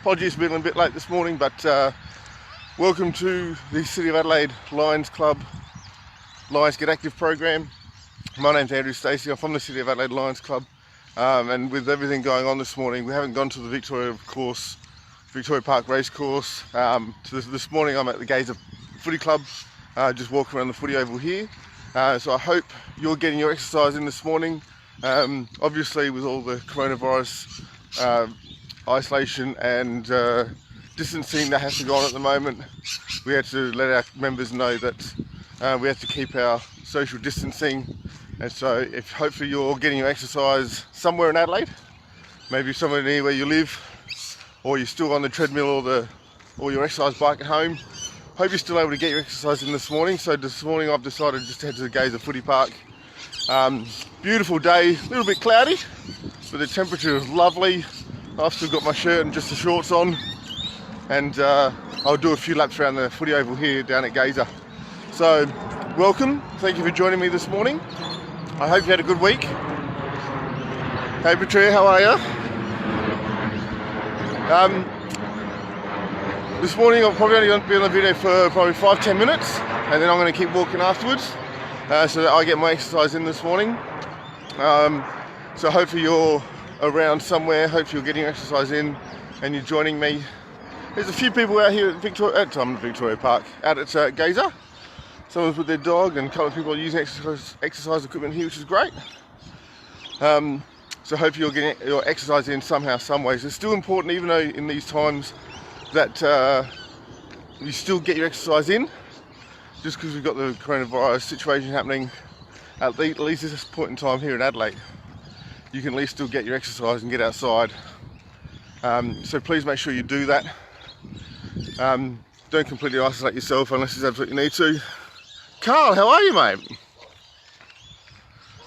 Apologies for being a bit late this morning, but welcome to the City of Adelaide Lions Club Lions Get Active program. My name's Andrew Stacey. I'm from the City of Adelaide Lions Club, and with everything going on this morning, we haven't gone to the Victoria Park race course. This morning I'm at the Gazer Footy Club, just walking around the footy oval here. So I hope you're getting your exercise in this morning. Obviously with all the coronavirus isolation and distancing that has to go on at the moment, we had to let our members know that we have to keep our social distancing. And so if hopefully you're getting your exercise somewhere in Adelaide, maybe somewhere near where you live, or you're still on the treadmill or your exercise bike at home, hope you're still able to get your exercise in this morning. So this morning I've decided just to head to the Gazer Footy Park. Beautiful day, a little bit cloudy, but the temperature is lovely. I've still got my shirt and just the shorts on, and I'll do a few laps around the footy oval here down at Gazer. So welcome, thank you for joining me this morning. I hope you had a good week. Hey Patria, how are you? This morning I'm probably only going to be on the video for probably 5-10 minutes, and then I'm going to keep walking afterwards so that I get my exercise in this morning. So hopefully you're around somewhere, hopefully you're getting your exercise in and you're joining me. There's a few people out here at Victoria Park, out at Gazer. Someone's with their dog, and a couple of people are using exercise equipment here, which is great. So hopefully you're getting your exercise in somehow, some ways. It's still important, even though in these times, that you still get your exercise in. Just because we've got the coronavirus situation happening, at least at this point in time here in Adelaide, you can at least still get your exercise and get outside. So please make sure you do that. Don't completely isolate yourself unless you absolutely need to. Carl, how are you, mate?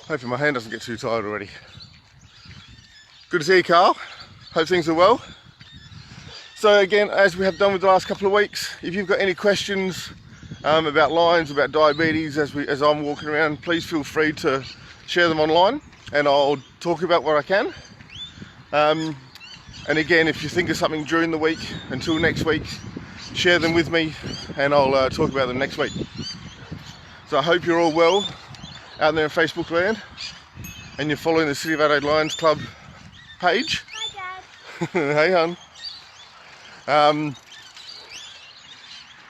Hopefully my hand doesn't get too tired already. Good to see you, Carl. Hope things are well. So again, as we have done with the last couple of weeks, if you've got any questions about Lions, about diabetes, as I'm walking around, please feel free to share them online, and I'll talk about what I can. And again, if you think of something during the week, until next week, share them with me, and I'll talk about them next week. So I hope you're all well out there in Facebook land, and you're following the City of Adelaide Lions Club page. Hi, Dad. Hey, hon.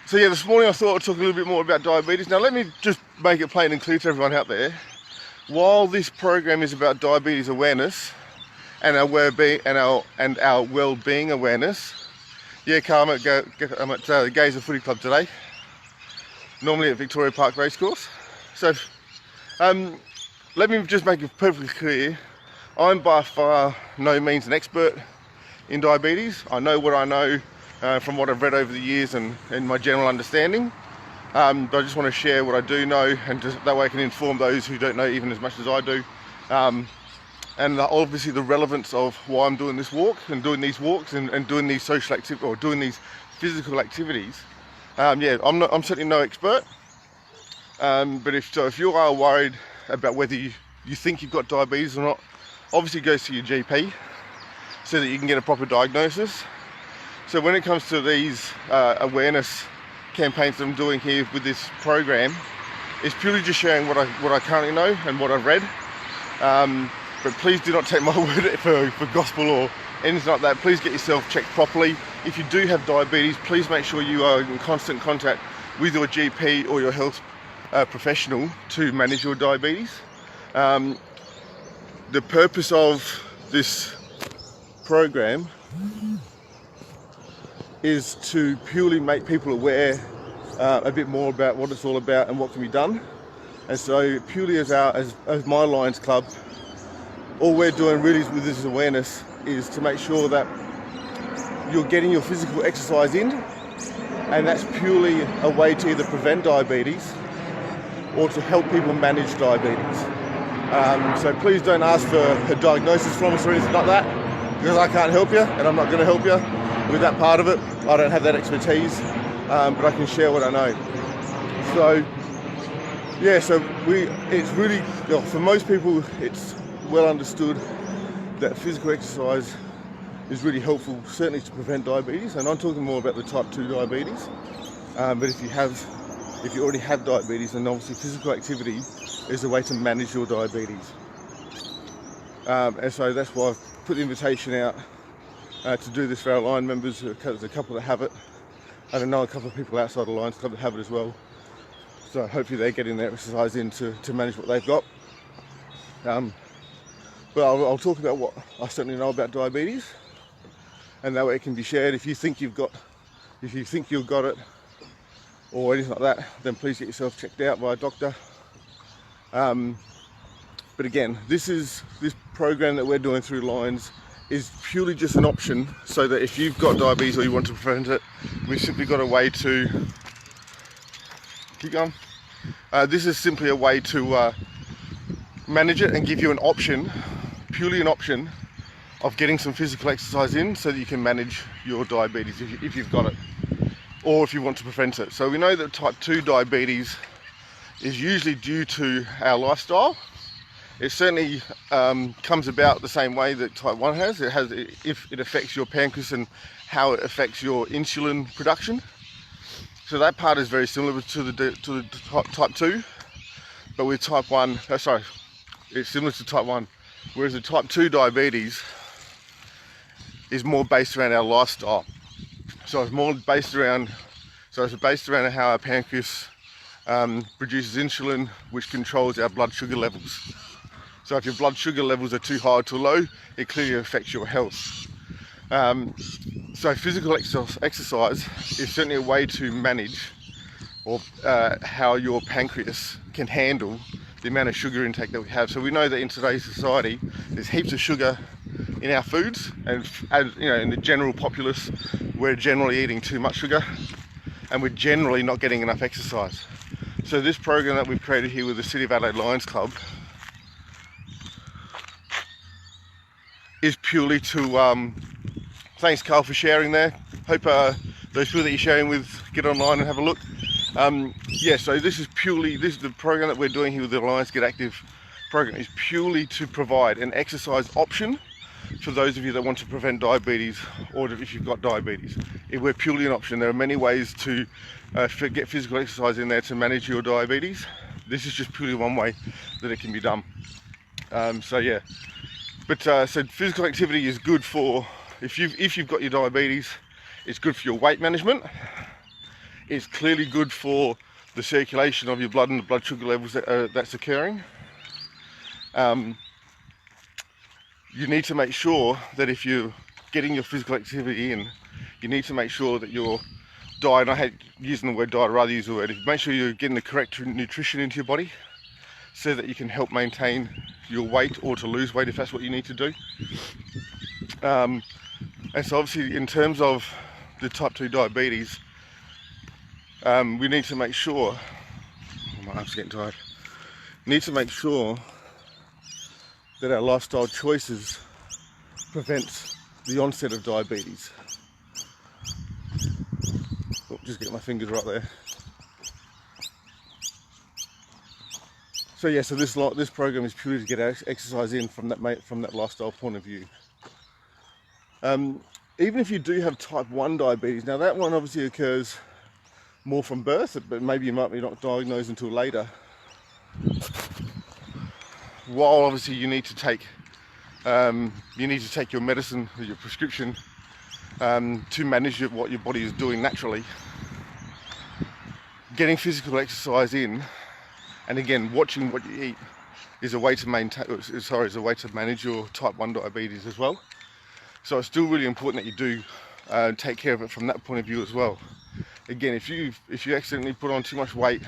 So yeah, this morning I thought I'd talk a little bit more about diabetes. Now let me just make it plain and clear to everyone out there. While this program is about diabetes awareness and our well-being awareness, yeah, Carl, I'm at the Gazer Footy Club today, normally at Victoria Park Racecourse. So let me just make it perfectly clear. I'm by far no means an expert in diabetes. I know what I know from what I've read over the years and my general understanding. But I just want to share what I do know, and just that way I can inform those who don't know even as much as I do. And obviously the relevance of why I'm doing this walk and doing these walks and doing these social activities or doing these physical activities. Yeah, I'm certainly no expert. But if you are worried about whether you think you've got diabetes or not, obviously go see your GP so that you can get a proper diagnosis. So when it comes to these awareness campaigns that I'm doing here with this program, it's purely just sharing what I currently know and what I've read. But please do not take my word for gospel or anything like that. Please get yourself checked properly. If you do have diabetes, please make sure you are in constant contact with your GP or your health professional to manage your diabetes. The purpose of this program is to purely make people aware a bit more about what it's all about and what can be done. And so purely as my Lions Club, all we're doing really with this awareness is to make sure that you're getting your physical exercise in, and that's purely a way to either prevent diabetes or to help people manage diabetes. So please don't ask for a diagnosis from us or anything like that, because I can't help you, and I'm not going to help you with that part of it. I don't have that expertise, but I can share what I know. So yeah, it's really, for most people, it's well understood that physical exercise is really helpful, certainly to prevent diabetes. And I'm talking more about the type 2 diabetes. But if you already have diabetes, then obviously physical activity is a way to manage your diabetes. And so that's why I've put the invitation out to do this for our line members. There's a couple that have it. I don't know a couple of people outside the Lions Club that have it as well. So hopefully they're getting their exercise in to manage what they've got. But I'll talk about what I certainly know about diabetes, and that way it can be shared. If you think you've got it or anything like that, then please get yourself checked out by a doctor. But again, this program that we're doing through Lions is purely just an option, so that if you've got diabetes or you want to prevent it, we've simply got a way to keep going. This is simply a way to manage it and give you an option, purely an option, of getting some physical exercise in so that you can manage your diabetes if you've got it, or if you want to prevent it. So we know that type 2 diabetes is usually due to our lifestyle. It certainly comes about the same way that type 1 has. If it affects your pancreas and how it affects your insulin production. So that part is very similar to the type 2, but with type 1, it's similar to type 1, whereas the type 2 diabetes is more based around our lifestyle. So it's based around how our pancreas produces insulin, which controls our blood sugar levels. So if your blood sugar levels are too high or too low, it clearly affects your health. So physical exercise is certainly a way to manage how your pancreas can handle the amount of sugar intake that we have. So we know that in today's society, there's heaps of sugar in our foods, and in the general populace, we're generally eating too much sugar, and we're generally not getting enough exercise. So this program that we've created here with the City of Adelaide Lions Club is purely to, thanks Carl for sharing there. Hope those people that you're sharing with get online and have a look. So this is the program that we're doing here with the Lions Get Active program is purely to provide an exercise option for those of you that want to prevent diabetes, or if you've got diabetes. We're purely an option. There are many ways to get physical exercise in there to manage your diabetes. This is just purely one way that it can be done. So physical activity is good for, if you've got your diabetes, it's good for your weight management. It's clearly good for the circulation of your blood and the blood sugar levels that's occurring. You need to make sure that if you're getting your physical activity in, you need to make sure that your diet, and I hate using the word diet, I'd rather use the word, make sure you're getting the correct nutrition into your body so that you can help maintain your weight or to lose weight if that's what you need to do. And so obviously in terms of the type 2 diabetes, we need to make sure, my arm's getting tired, need to make sure that our lifestyle choices prevent the onset of diabetes. Just get my fingers right there. So this program is purely to get exercise in from that lifestyle point of view. Even if you do have type 1 diabetes, now that one obviously occurs more from birth, but maybe you might be not diagnosed until later. While obviously you need to take your medicine, your prescription, to manage what your body is doing naturally. Getting physical exercise in, and again watching what you eat, is a way to manage your type 1 diabetes as well. So it's still really important that you do take care of it from that point of view as well. Again, if you accidentally put on too much weight,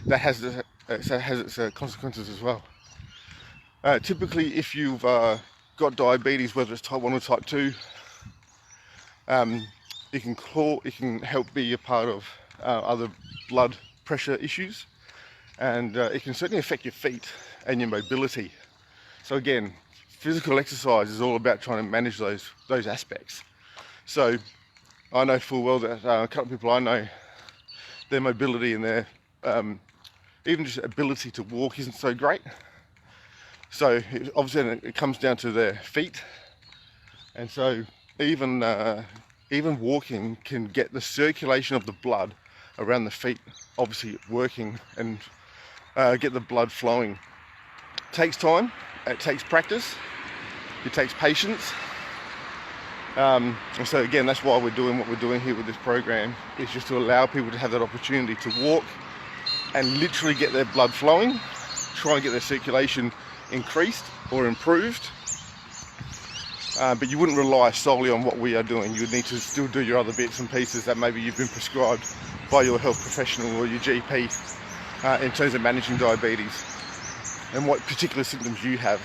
that has its consequences as well. Typically, if you've got diabetes, whether it's type 1 or type 2, it can help be a part of other blood pressure issues, and it can certainly affect your feet and your mobility. So again, physical exercise is all about trying to manage those aspects. So I know full well that a couple of people I know, their mobility and their even just ability to walk isn't so great. So obviously it comes down to their feet, and so even walking can get the circulation of the blood around the feet obviously working and get the blood flowing. It takes time, it takes practice, it takes patience. And so again, that's why we're doing what we're doing here with this program, is just to allow people to have that opportunity to walk and literally get their blood flowing, try and get their circulation increased or improved. But you wouldn't rely solely on what we are doing. You would need to still do your other bits and pieces that maybe you've been prescribed by your health professional or your GP in terms of managing diabetes and what particular symptoms you have.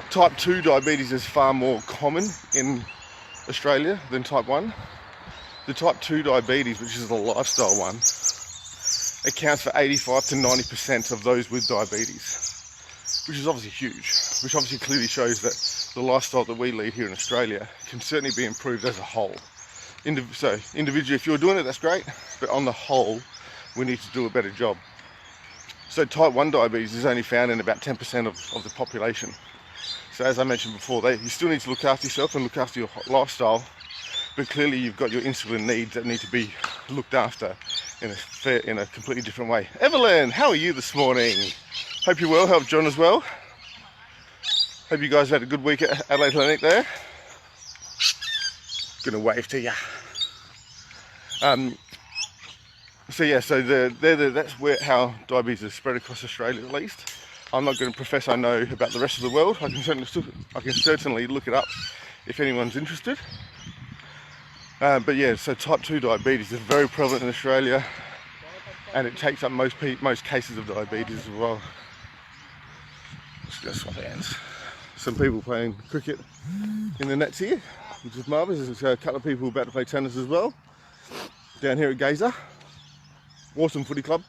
Type 2 diabetes is far more common in Australia than type 1. The type 2 diabetes, which is the lifestyle one, accounts for 85 to 90% of those with diabetes, which is obviously huge, which obviously clearly shows that the lifestyle that we lead here in Australia can certainly be improved as a whole. So individually, if you're doing it, that's great, but on the whole, we need to do a better job. So type 1 diabetes is only found in about 10% of the population. So as I mentioned before, you still need to look after yourself and look after your lifestyle, but clearly you've got your insulin needs that need to be looked after in a completely different way. Evelyn, how are you this morning? Hope you're well. Hope John as well. Hope you guys had a good week at Adelaide Clinic there. Gonna wave to ya. So yeah, so that's how diabetes is spread across Australia, at least. I'm not going to profess I know about the rest of the world. I can certainly look it up if anyone's interested. But yeah, so type 2 diabetes is very prevalent in Australia, and it takes up most cases of diabetes as well. Let's go swap hands. Some people playing cricket in the nets here, which is marvellous. There's a couple of people about to play tennis as well down here at Gazer. Awesome footy club.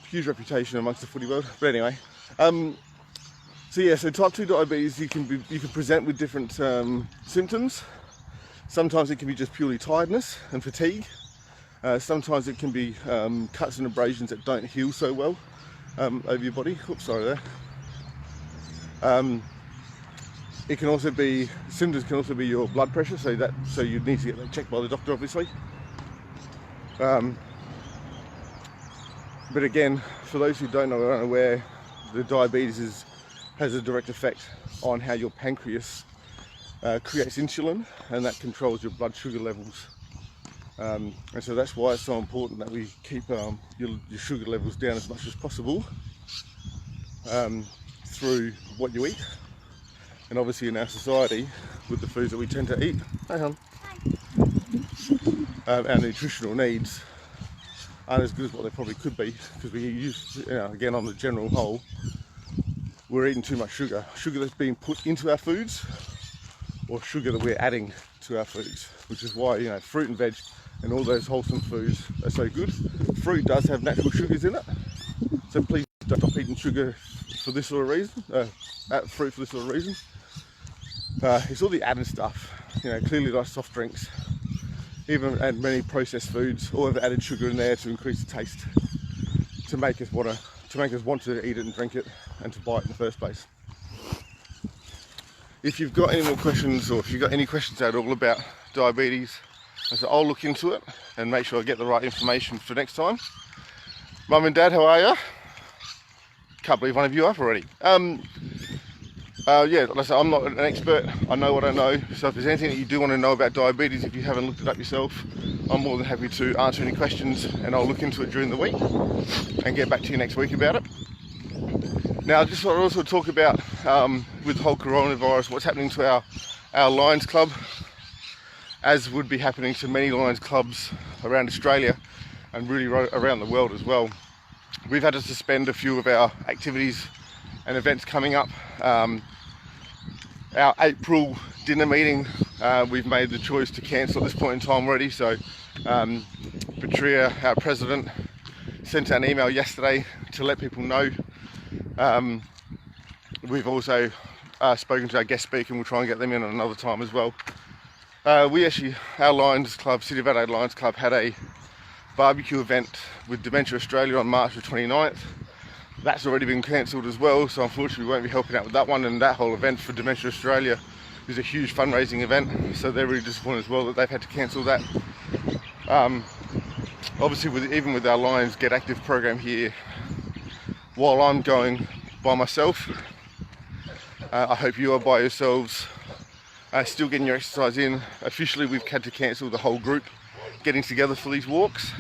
Huge reputation amongst the footy world. But anyway, so yeah, so type 2 diabetes, you can present with different symptoms. Sometimes it can be just purely tiredness and fatigue. Sometimes it can be cuts and abrasions that don't heal so well over your body. Oops, sorry there. It can also be, symptoms can also be your blood pressure, so you need to get that checked by the doctor, obviously. But again, for those who don't know or aren't aware, the diabetes has a direct effect on how your pancreas creates insulin, and that controls your blood sugar levels. And so that's why it's so important that we keep your sugar levels down as much as possible through what you eat. And obviously in our society, with the foods that we tend to eat, our nutritional needs aren't as good as what they probably could be, because we use, again, on the general whole, we're eating too much sugar. Sugar that's being put into our foods, or sugar that we're adding to our foods, which is why, fruit and veg and all those wholesome foods are so good. Fruit does have natural sugars in it, so please don't stop eating sugar for this sort of reason, fruit for this sort of reason. It's all the added stuff, clearly like soft drinks, even and many processed foods, all have added sugar in there to increase the taste, to make us want to eat it and drink it and to buy it in the first place. If you've got any more questions, or if you've got any questions at all about diabetes, I'll look into it and make sure I get the right information for next time. Mum and Dad, how are you? Can't believe one of you up already. Yeah, like I say, I'm not an expert. I know what I know. So if there's anything that you do want to know about diabetes, if you haven't looked it up yourself, I'm more than happy to answer any questions, and I'll look into it during the week and get back to you next week about it. Now, I just want to also talk about, with the whole coronavirus, what's happening to our Lions Club, as would be happening to many Lions clubs around Australia and really around the world as well. We've had to suspend a few of our activities and events coming up. Our April dinner meeting, we've made the choice to cancel at this point in time already. So Patria, our president, sent out an email yesterday to let people know. We've also spoken to our guest speaker, and we'll try and get them in at another time as well. Our Lions Club, City of Adelaide Lions Club, had a barbecue event with Dementia Australia on March the 29th. that's already been cancelled as well, so unfortunately we won't be helping out with that one. And that whole event for Dementia Australia is a huge fundraising event, so they're really disappointed as well that they've had to cancel that. Obviously even with our Lions Get Active program here, while I'm going by myself, I hope you are by yourselves, still getting your exercise in. Officially we've had to cancel the whole group getting together for these walks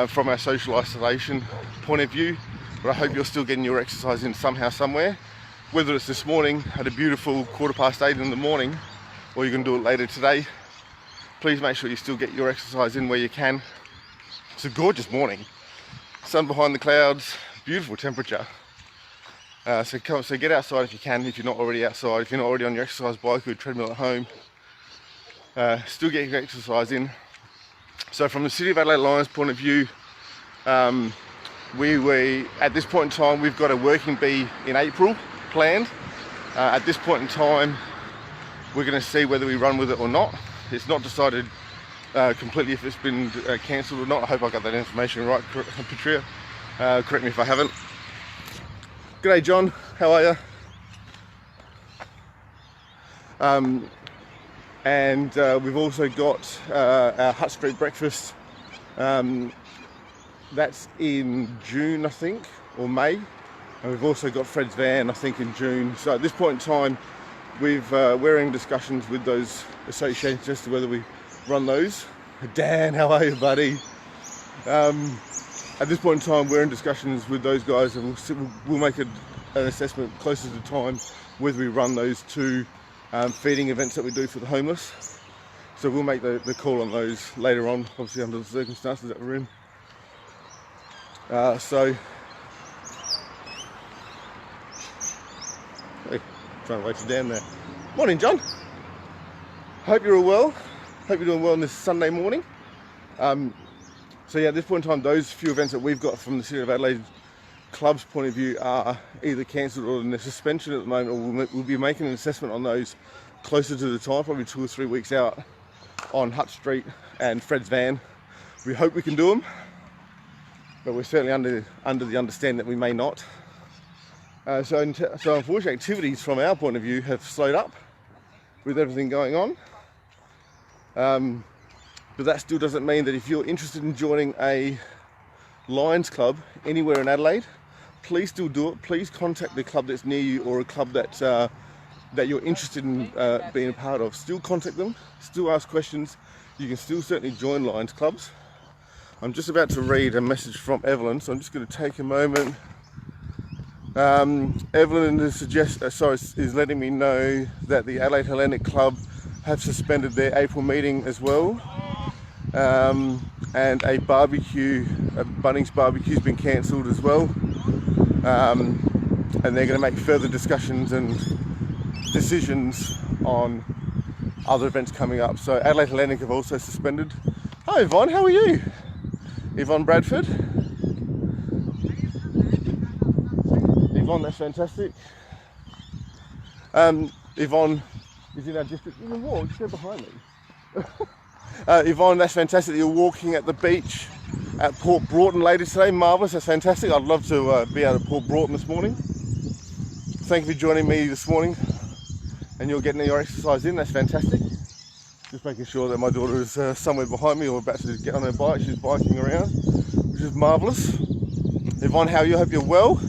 from our social isolation point of view, but I hope you're still getting your exercise in somehow, somewhere. Whether it's this morning at a beautiful 8:15 in the morning, or you can do it later today, please make sure you still get your exercise in where you can. It's a gorgeous morning, sun behind the clouds, beautiful temperature. So get outside if you can, if you're not already outside, if you're not already on your exercise bike or treadmill at home. Still get your exercise in. So from the City of Adelaide Lions point of view, we at this point in time, we've got a working bee in April planned. At this point in time, we're going to see whether we run with it or not. It's not decided completely if it's been cancelled or not. I hope I got that information right, Patria. Correct me if I haven't. G'day John, how are you? And we've also got our Hutt Street breakfast. That's in June, I think, or May. And we've also got Fred's van, I think, in June. So at this point in time, we're in discussions with those associations as to whether we run those. Dan, how are you, buddy? At this point in time, we're in discussions with those guys, and we'll make an assessment closer to the time whether we run those two feeding events that we do for the homeless. So we'll make the call on those later on, obviously under the circumstances that we're in. Hey, trying to wait you down there. Morning, John. Hope you're all well. Hope you're doing well on this Sunday morning. So yeah, at this point in time, those few events that we've got from the City of Adelaide Club's point of view are either cancelled or in the suspension at the moment, or we'll be making an assessment on those closer to the time, probably 2 or 3 weeks out, on Hutt Street and Fred's van. We hope we can do them, but we're certainly under the understanding that we may not. So unfortunately, activities from our point of view have slowed up with everything going on. But that still doesn't mean that if you're interested in joining a Lions club anywhere in Adelaide, please still do it. Please contact the club that's near you, or a club that you're interested in being a part of. Still contact them, still ask questions. You can still certainly join Lions clubs. I'm just about to read a message from Evelyn, so I'm just going to take a moment. Evelyn is letting me know that the Adelaide Hellenic Club have suspended their April meeting as well. And a Bunnings barbecue has been cancelled as well. And they're going to make further discussions and decisions on other events coming up. So Adelaide Hellenic have also suspended. Hi Yvonne, how are you? Yvonne Bradford. Yvonne, that's fantastic. Yvonne is in our district. You can walk, just go behind me. Yvonne, that's fantastic that you're walking at the beach at Port Broughton later today. Marvellous, that's fantastic. I'd love to be out at Port Broughton this morning. Thank you for joining me this morning, and you're getting your exercise in. That's fantastic. Just making sure that my daughter is somewhere behind me or about to get on her bike. She's biking around, which is marvellous. Yvonne, how are you? I hope you're well.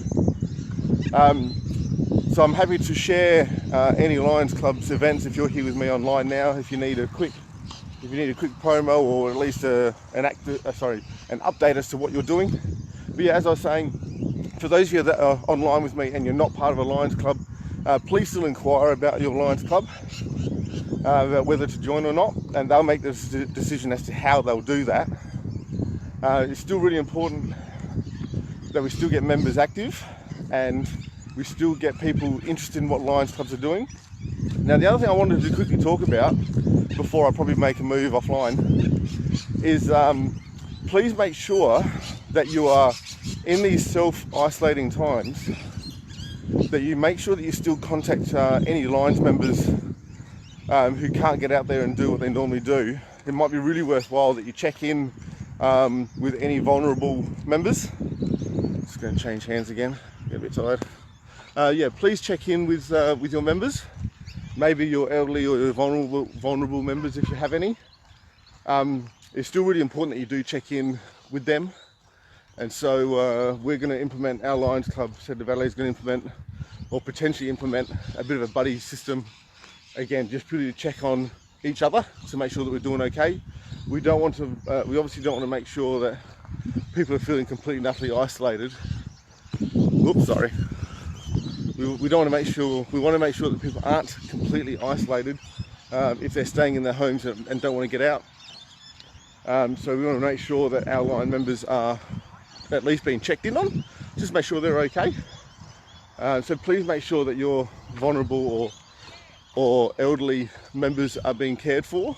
So I'm happy to share any Lions Club's events if you're here with me online now. If you need a quick promo, or at least an update as to what you're doing. But yeah, as I was saying, for those of you that are online with me and you're not part of a Lions Club, please still inquire about your Lions Club, about whether to join or not, and they'll make the decision as to how they'll do that. It's still really important that we still get members active, and we still get people interested in what Lions Clubs are doing. Now, the other thing I wanted to quickly talk about before I probably make a move offline is please make sure that you are in these self-isolating times, that you make sure that you still contact any Lions members who can't get out there and do what they normally do. It might be really worthwhile that you check in with any vulnerable members. going to change hands again. Get a bit tired. Yeah, please check in with your members. Maybe your elderly or your vulnerable members if you have any. It's still really important that you do check in with them. And so we're going to implement, our Lions Club, Centre of Adelaide is going to implement or potentially implement a bit of a buddy system. Again, just purely to check on each other to make sure that we're doing okay. We obviously don't want to make sure that people are feeling completely and utterly isolated. Oops, sorry. We don't want to make sure, we want to make sure that people aren't completely isolated if they're staying in their homes and don't want to get out. So we want to make sure that our line members are at least being checked in on, just make sure they're okay. So please make sure that your vulnerable or elderly members are being cared for.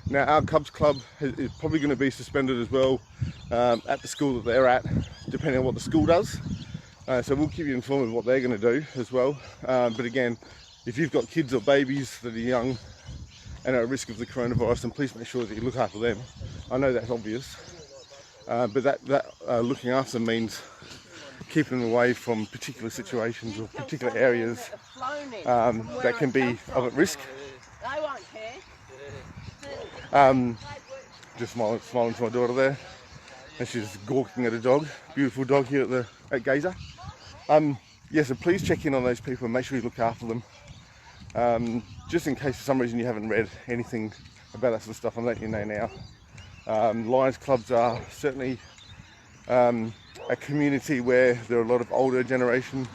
Now our Cubs Club is probably going to be suspended as well at the school that they're at, depending on what the school does. So we'll keep you informed of what they're going to do as well. But again, if you've got kids or babies that are young and are at risk of the coronavirus, then please make sure that you look after them. I know that's obvious, but that looking after them means keeping them away from particular situations or particular areas that can be of at risk. Just smiling to my daughter there, and she's gawking at a dog, beautiful dog here at Gazer. Yeah, so please check in on those people and make sure you look after them. Just in case for some reason you haven't read anything about that sort of stuff, I'm letting you know now. Lions clubs are certainly a community where there are a lot of older generation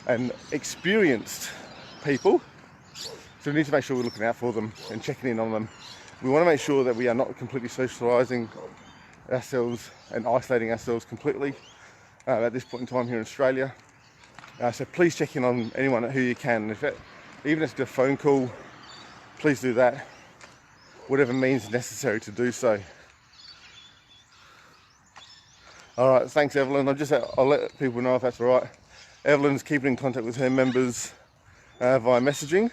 and experienced people. So we need to make sure we're looking out for them and checking in on them. We want to make sure that we are not completely socialising ourselves and isolating ourselves completely at this point in time here in Australia. So please check in on anyone who you can. Even if it's a phone call, please do that. Whatever means necessary to do so. All right, thanks Evelyn. I'll let people know if that's all right. Evelyn's keeping in contact with her members via messaging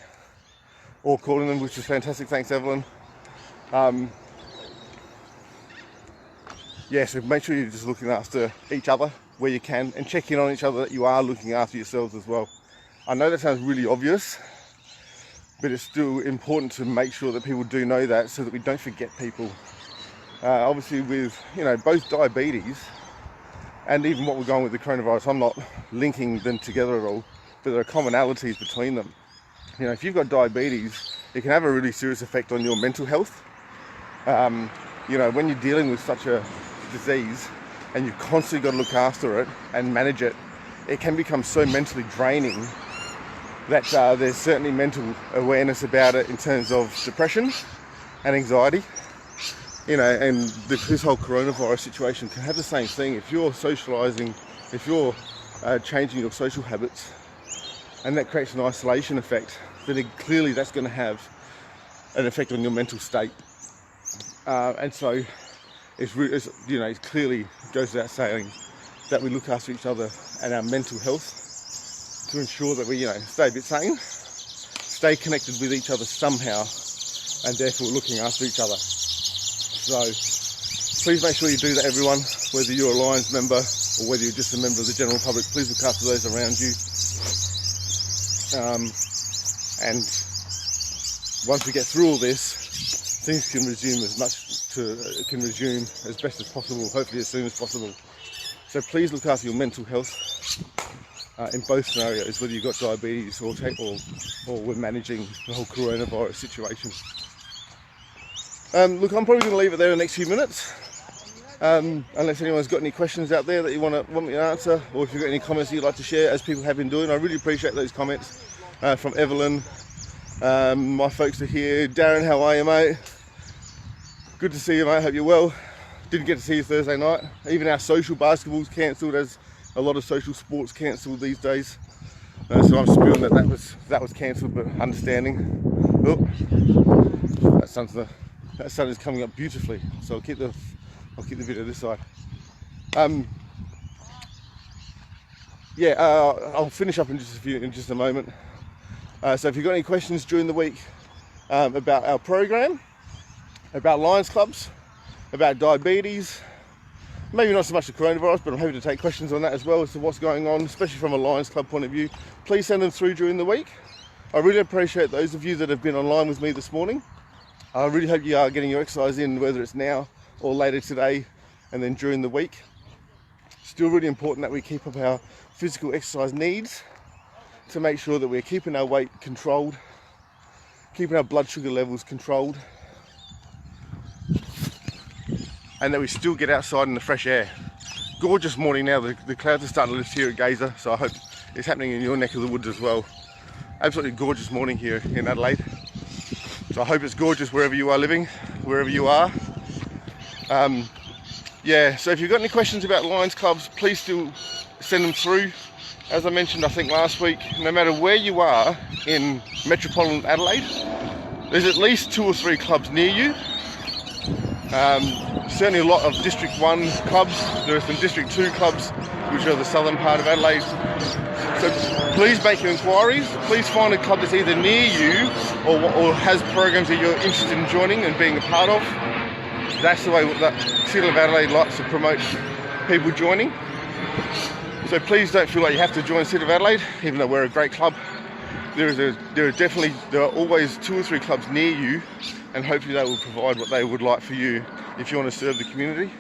or calling them, which is fantastic. Thanks Evelyn. Yeah, so make sure you're just looking after each other where you can and check in on each other that you are looking after yourselves as well. I know that sounds really obvious, but it's still important to make sure that people do know that so that we don't forget people. Obviously with, both diabetes and even what we're going with the coronavirus, I'm not linking them together at all, but there are commonalities between them. If you've got diabetes, it can have a really serious effect on your mental health. When you're dealing with such a disease and you've constantly got to look after it and manage it, it can become so mentally draining that there's certainly mental awareness about it in terms of depression and anxiety. And this whole coronavirus situation can have the same thing. If you're socialising, if you're changing your social habits, and that creates an isolation effect, then clearly that's going to have an effect on your mental state. And so it clearly goes without saying that we look after each other and our mental health to ensure that we, stay a bit sane, stay connected with each other somehow, and therefore looking after each other. So please make sure you do that, everyone, whether you're a Lions member or whether you're just a member of the general public. Please look after those around you. And once we get through all this, things can resume as best as possible, hopefully as soon as possible. So please look after your mental health in both scenarios, whether you've got diabetes or we're managing the whole coronavirus situation. Look, I'm probably going to leave it there in the next few minutes, unless anyone's got any questions out there that you want me to answer, or if you've got any comments that you'd like to share, as people have been doing. I really appreciate those comments from Evelyn. My folks are here. Darren, how are you, mate? Good to see you, mate. Hope you're well. Didn't get to see you Thursday night. Even our social basketball's cancelled, as a lot of social sports cancelled these days. So I'm spewing that was cancelled, but understanding. Oh, that sun is coming up beautifully. So I'll keep the video this side. I'll finish up in just a moment. So if you've got any questions during the week about our program, about Lions clubs, about diabetes, maybe not so much the coronavirus, but I'm happy to take questions on that as well as to what's going on, especially from a Lions Club point of view. Please send them through during the week. I really appreciate those of you that have been online with me this morning. I really hope you are getting your exercise in, whether it's now or later today and then during the week. Still really important that we keep up our physical exercise needs to make sure that we're keeping our weight controlled, keeping our blood sugar levels controlled, and that we still get outside in the fresh air. Gorgeous morning now, the clouds are starting to lift here at Gazer, so I hope it's happening in your neck of the woods as well. Absolutely gorgeous morning here in Adelaide. So I hope it's gorgeous wherever you are living, wherever you are. Yeah, so if you've got any questions about Lions clubs, please still send them through. As I mentioned, I think last week, no matter where you are in metropolitan Adelaide, there's at least 2 or 3 clubs near you. Certainly a lot of District 1 clubs. There are some District 2 clubs, which are the southern part of Adelaide. So please make your inquiries. Please find a club that's either near you or has programs that you're interested in joining and being a part of. That's the way that City of Adelaide likes to promote people joining. So please don't feel like you have to join City of Adelaide, even though we're a great club. There are always 2 or 3 clubs near you, and hopefully they will provide what they would like for you if you want to serve the community.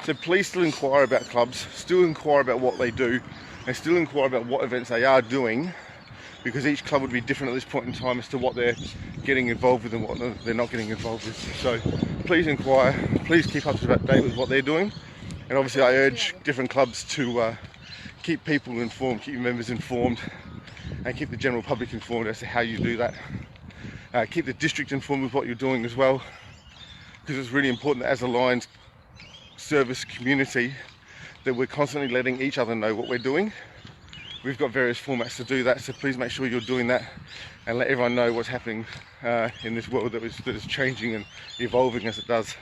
So please still inquire about clubs, still inquire about what they do, and still inquire about what events they are doing, because each club would be different at this point in time as to what they're getting involved with and what they're not getting involved with. So please inquire, please keep up to date with what they're doing, and obviously I urge different clubs to keep people informed, keep your members informed, and keep the general public informed as to how you do that. Keep the district informed with what you're doing as well, because it's really important that as a Lions service community that we're constantly letting each other know what we're doing. We've got various formats to do that, so please make sure you're doing that and let everyone know what's happening in this world that is changing and evolving as it does.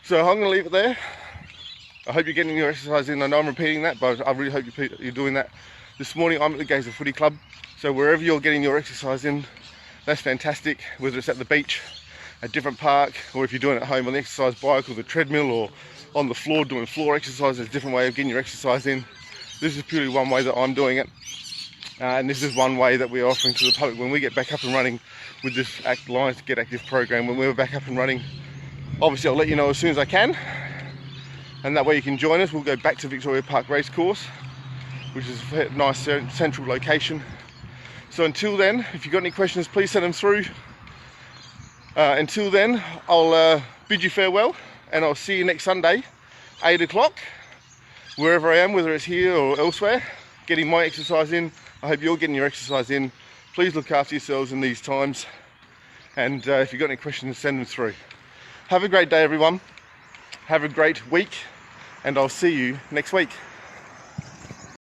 So I'm going to leave it there. I hope you're getting your exercise in. I know I'm repeating that, but I really hope you're doing that. This morning I'm at the Gazer Footy Club, so wherever you're getting your exercise in, that's fantastic, whether it's at the beach, a different park, or if you're doing it at home on the exercise bike or the treadmill or on the floor doing floor exercise. There's a different way of getting your exercise in. This is purely one way that I'm doing it, and this is one way that we're offering to the public. When we get back up and running with this Lions Get Active program, when we're back up and running, obviously I'll let you know as soon as I can, and that way you can join us. We'll go back to Victoria Park Racecourse, which is a nice central location. So until then, if you've got any questions, please send them through. Until then, I'll bid you farewell, and I'll see you next Sunday, 8 o'clock, wherever I am, whether it's here or elsewhere, getting my exercise in. I hope you're getting your exercise in. Please look after yourselves in these times, and if you've got any questions, send them through. Have a great day, everyone. Have a great week, and I'll see you next week.